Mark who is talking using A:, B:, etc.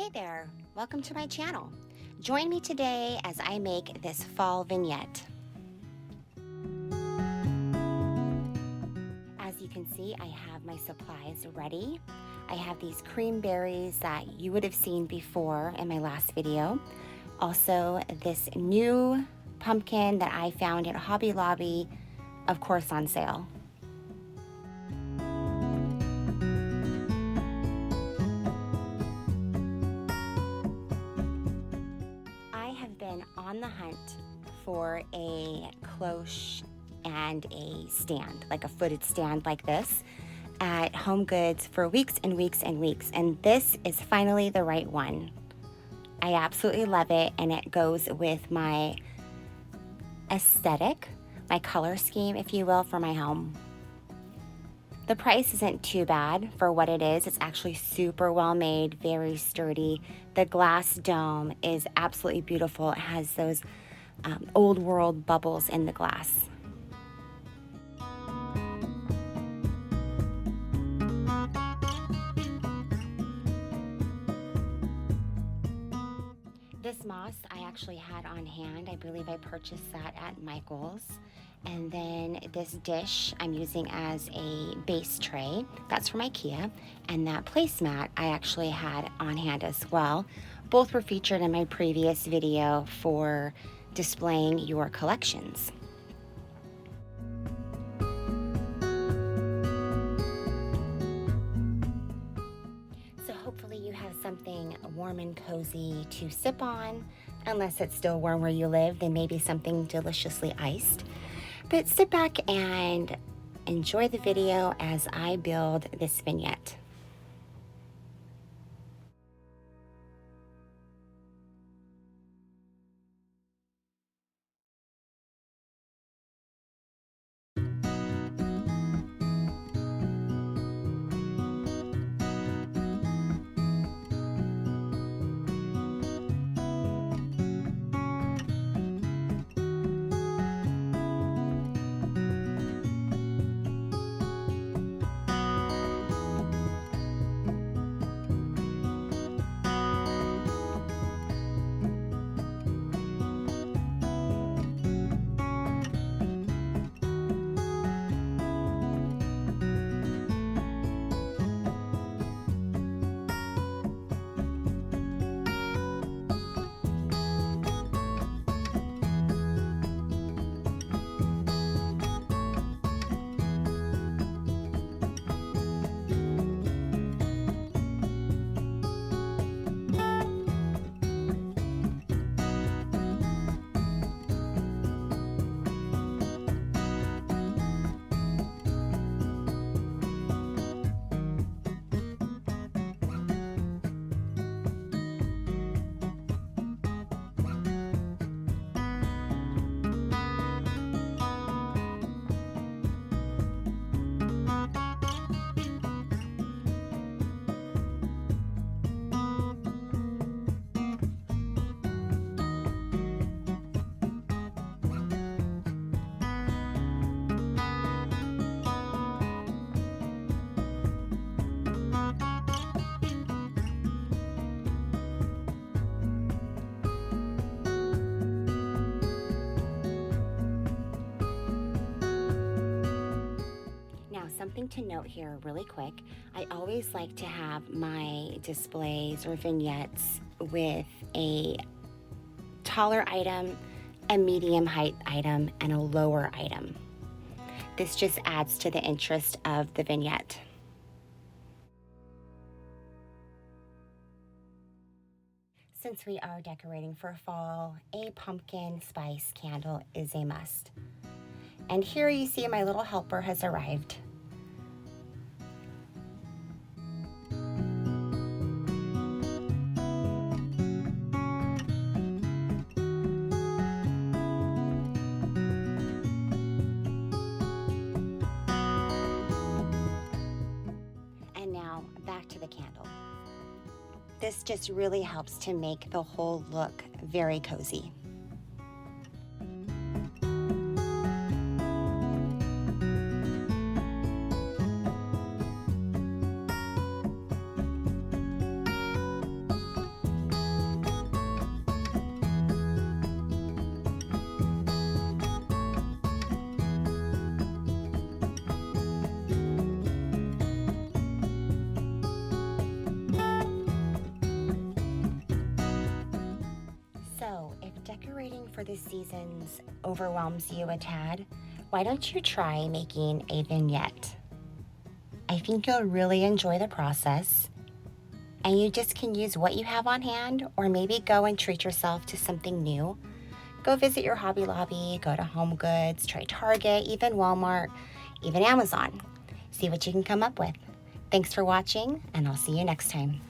A: Hey there, welcome to my channel. Join me today as I make this fall vignette. As you can see, I have my supplies ready. I have these cream berries that you would have seen before in my last video. Also, this new pumpkin that I found at Hobby Lobby, of course on sale. Been on the hunt for a cloche and a stand, like a footed stand like this, at Home Goods for weeks and weeks and weeks, and this is finally the right one. I absolutely love it, and it goes with my aesthetic, my color scheme, if you will, for my home. The price isn't too bad for what it is. It's actually super well made, very sturdy. The glass dome is absolutely beautiful. It has those old world bubbles in the glass. This moss I actually had on hand. I believe I purchased that at Michael's. And then this dish I'm using as a base tray. That's from IKEA. And that placemat I actually had on hand as well. Both were featured in my previous video for displaying your collections. So hopefully you have something warm and cozy to sip on. Unless it's still warm where you live, then maybe something deliciously iced. But sit back and enjoy the video as I build this vignette. Something to note here really quick, I always like to have my displays or vignettes with a taller item, a medium height item, and a lower item. This just adds to the interest of the vignette. Since we are decorating for fall, a pumpkin spice candle is a must. And here you see my little helper has arrived. Back to the candle. This just really helps to make the whole look very cozy. for the seasons overwhelms you a tad, why don't you try making a vignette? I think you'll really enjoy the process, and you just can use what you have on hand, or maybe go and treat yourself to something new. Go visit your Hobby Lobby, go to Home Goods, try Target, even Walmart, even Amazon. See what you can come up with. Thanks for watching, and I'll see you next time.